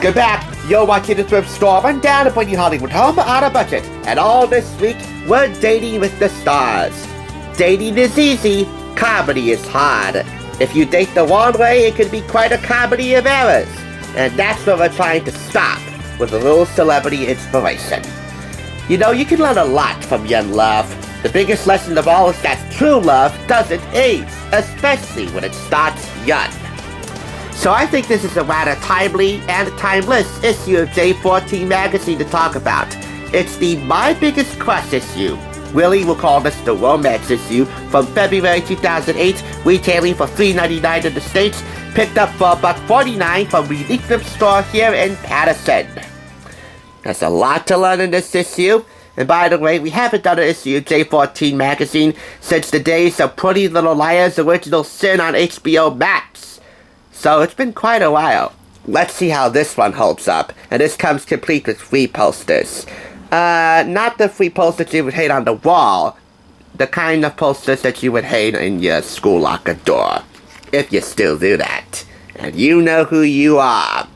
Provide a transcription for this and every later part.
Welcome back. You're watching the Thrift Store Rundown to bring you Hollywood home on a budget. And all this week, we're dating with the stars. Dating is easy, comedy is hard. If you date the wrong way, it can be quite a comedy of errors. And that's what we're trying to stop with a little celebrity inspiration. You know, you can learn a lot from young love. The biggest lesson of all is that true love doesn't age, especially when it starts young. So I think this is a rather timely and timeless issue of J-14 magazine to talk about. It's the My Biggest Crush issue. Willie will call this the romance issue from February 2008, retailing for $3.99 in the States, picked up for $1.49 from the Thrift Store here in Patterson. There's a lot to learn in this issue. And by the way, we haven't done an issue of J-14 magazine since the days of Pretty Little Liars' original sin on HBO Max. So it's been quite a while. Let's see how this one holds up. And this comes complete with free posters. Not the free posters you would hang on the wall. The kind of posters that you would hang in your school locker door. If you still do that. And you know who you are.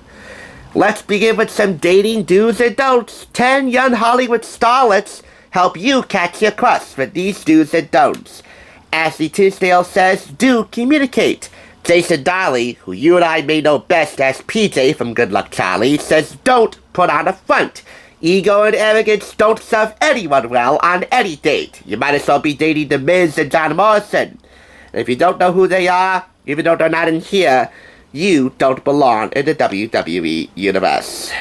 Let's begin with some dating do's and don'ts. 10 young Hollywood starlets help you catch your crush with these do's and don'ts. Ashley Tisdale says, do communicate. Jason Dolly, who you and I may know best as PJ from Good Luck Charlie, says don't put on a front. Ego and arrogance don't serve anyone well on any date. You might as well be dating The Miz and John Morrison. And if you don't know who they are, even though they're not in here, you don't belong in the WWE universe.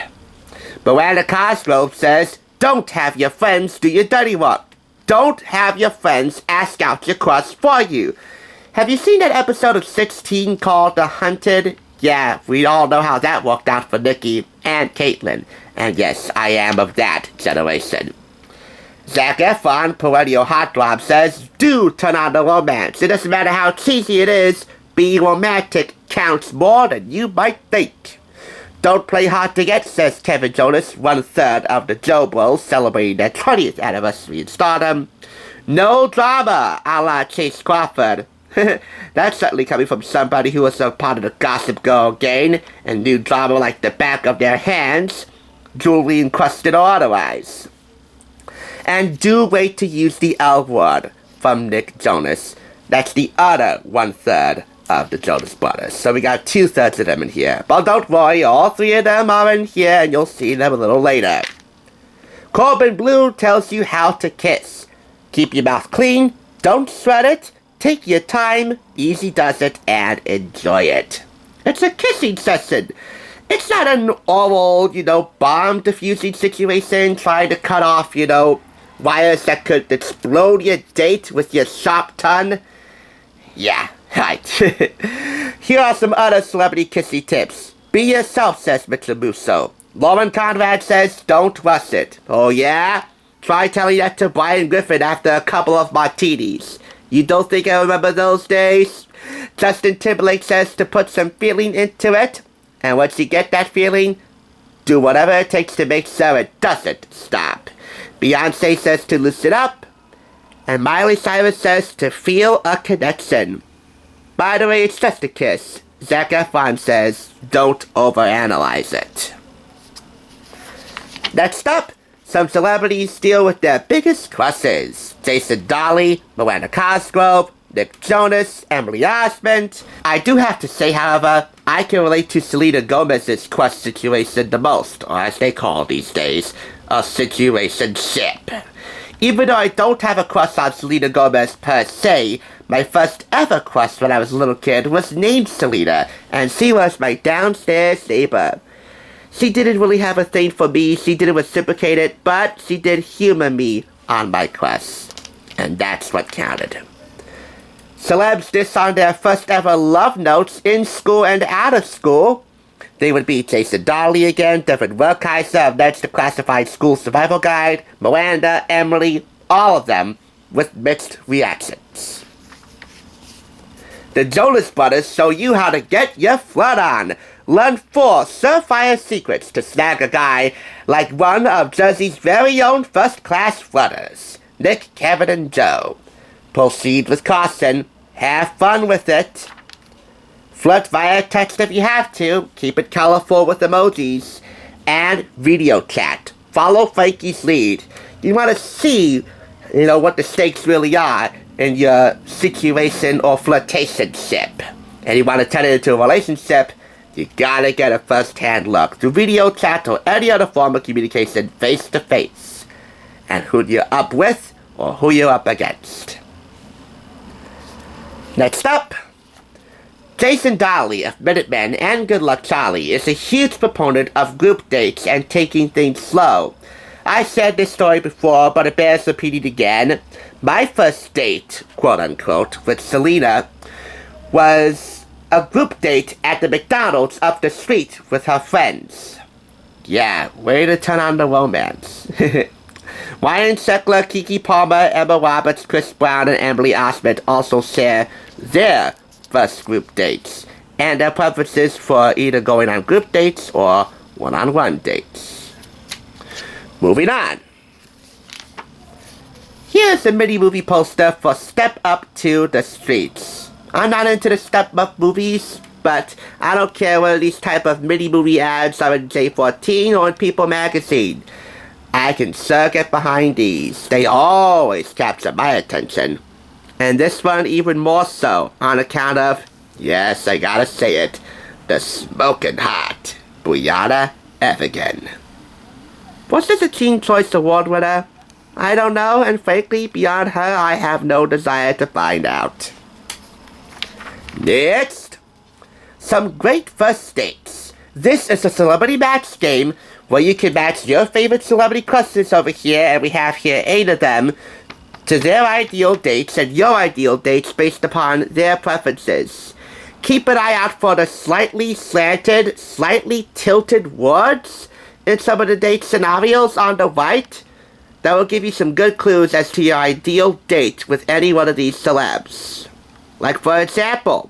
Miranda Cosgrove says, don't have your friends do your dirty work. Don't have your friends ask out your crush for you. Have you seen that episode of 16 called The Hunted? Yeah, we all know how that worked out for Nikki and Caitlyn. And yes, I am of that generation. Zac Efron, perennial heartthrob, says, do turn on the romance. It doesn't matter how cheesy it is. Being romantic counts more than you might think. Don't play hard to get, says Kevin Jonas, 1/3 of the Joe Bros, celebrating their 20th anniversary in stardom. No drama, a la Chase Crawford. That's certainly coming from somebody who was a part of the Gossip Girl gang and knew drama like the back of their hands, jewelry encrusted or otherwise. And do wait to use the L word from Nick Jonas. That's the other 1/3 of the Jonas Brothers. So we got 2/3 of them in here. But don't worry, all 3 of them are in here and you'll see them a little later. Corbin Blue tells you how to kiss. Keep your mouth clean, don't sweat it, take your time, easy does it, and enjoy it. It's a kissing session. It's not an oral, bomb diffusing situation trying to cut off, wires that could explode your date with your sharp tongue. Yeah, right. Here are some other celebrity kissy tips. Be yourself, says Mitchell Musso. Lauren Conrad says, don't rush it. Oh yeah? Try telling that to Brian Griffin after a couple of martinis. You don't think I remember those days? Justin Timberlake says to put some feeling into it. And once you get that feeling, do whatever it takes to make sure it doesn't stop. Beyonce says to loosen up. And Miley Cyrus says to feel a connection. By the way, it's just a kiss. Zac Efron says, don't overanalyze it. Next up, some celebrities deal with their biggest crushes. Jason Dolly, Miranda Cosgrove, Nick Jonas, Emily Osment. I do have to say, however, I can relate to Selena Gomez's crush situation the most, or as they call these days, a situationship. Even though I don't have a crush on Selena Gomez per se, my first ever crush when I was a little kid was named Selena, and she was my downstairs neighbor. She didn't really have a thing for me, she didn't reciprocate it, but she did humor me on my crush. And that's what counted. Celebs diss on their first ever love notes in school and out of school. They would be Jason Dolly again, Devin Werkheiser of Ned's Declassified School Survival Guide, Miranda, Emily, all of them with mixed reactions. The Jonas Brothers show you how to get your flirt on. Learn 4 surefire secrets to snag a guy like one of Jersey's very own first-class flirters, Nick, Kevin, and Joe. Proceed with caution. Have fun with it. Flirt via text if you have to. Keep it colorful with emojis. And video chat. Follow Frankie's lead. You want to see, what the stakes really are in your situation or flirtationship. And you want to turn it into a relationship, you gotta get a first-hand look through video chat or any other form of communication face-to-face. And who you're up with or who you're up against. Next up, Jason Dolly of Minutemen and Good Luck Charlie is a huge proponent of group dates and taking things slow. I said this story before, but it bears repeating again. My first date, quote-unquote, with Selena was a group date at the McDonald's up the street with her friends. Yeah, way to turn on the romance. Ryan Sheckler, Kiki Palmer, Emma Roberts, Chris Brown, and Emily Osment also share their first group dates and their preferences for either going on group dates or one-on-one dates. Moving on. Here's a mini-movie poster for Step Up to the Streets. I'm not into the Step Up movies, but I don't care whether these type of mini-movie ads are in J-14 or in People magazine. I can sure get behind these. They always capture my attention. And this one even more so on account of, yes, I gotta say it, the smoking hot Brianna Evigan. Was this a Teen Choice Award winner? I don't know, and frankly, beyond her, I have no desire to find out. Next, some great first dates. This is a celebrity match game where you can match your favorite celebrity crushes over here, and we have here 8 of them, to their ideal dates and your ideal dates based upon their preferences. Keep an eye out for the slightly slanted, slightly tilted words in some of the date scenarios on the right. That will give you some good clues as to your ideal date with any one of these celebs. Like for example,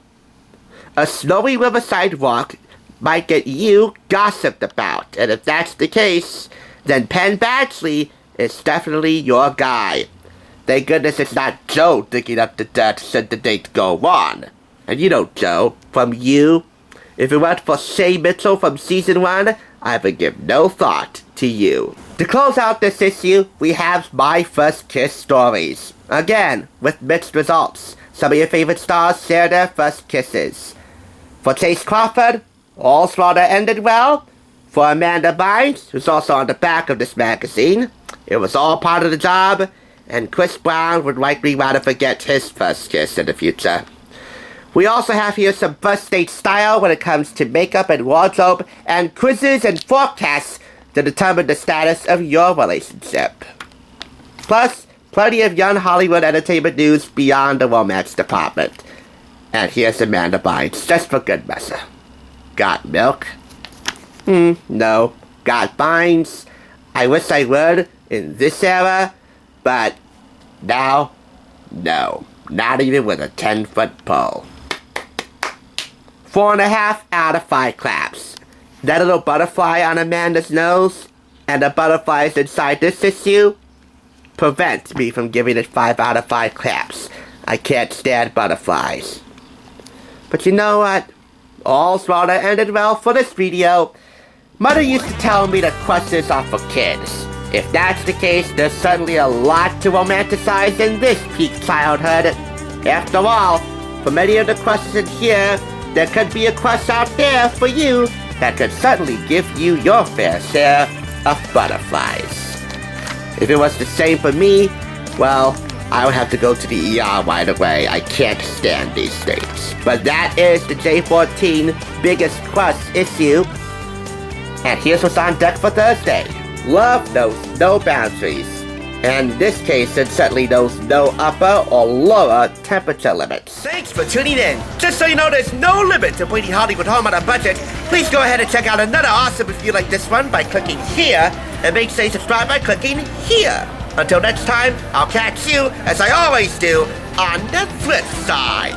a snowy riverside walk might get you gossiped about, and if that's the case, then Penn Badgley is definitely your guy. Thank goodness it's not Joe digging up the dirt should the date go on. And you know Joe, from You. If it weren't for Shay Mitchell from season 1, I would give no thought to You. To close out this issue, we have My First Kiss stories. Again, with mixed results. Some of your favorite stars share their first kisses. For Chase Crawford, all's rather ended well. For Amanda Bynes, who's also on the back of this magazine, it was all part of the job. And Chris Brown would likely rather forget his first kiss in the future. We also have here some first date style when it comes to makeup and wardrobe, and quizzes and forecasts to determine the status of your relationship. Plus, plenty of young Hollywood entertainment news beyond the romance department. And here's Amanda Bynes, just for good measure. Got milk? No. Got Bynes? I wish I would in this era. But now, no. Not even with a 10-foot pole. 4.5 out of 5 claps. That little butterfly on Amanda's nose and the butterflies inside this issue prevent me from giving it 5 out of 5 claps. I can't stand butterflies. But you know what? All's rather ended well for this video. Mother used to tell me that crushes are for kids. If that's the case, there's certainly a lot to romanticize in this peak childhood. After all, for many of the crushes in here, there could be a crush out there for you that could certainly give you your fair share of butterflies. If it was the same for me, well, I would have to go to the ER right away. I can't stand these things. But that is the J-14 biggest crush issue. And here's what's on deck for Thursday. Love knows no boundaries, and in this case it certainly knows no upper or lower temperature limits. Thanks for tuning in. Just so you know, there's no limit to bringing Hollywood home on a budget. Please go ahead and check out another awesome review like this one by clicking here, and make sure you subscribe by clicking here. Until next time, I'll catch you, as I always do, on the flip side.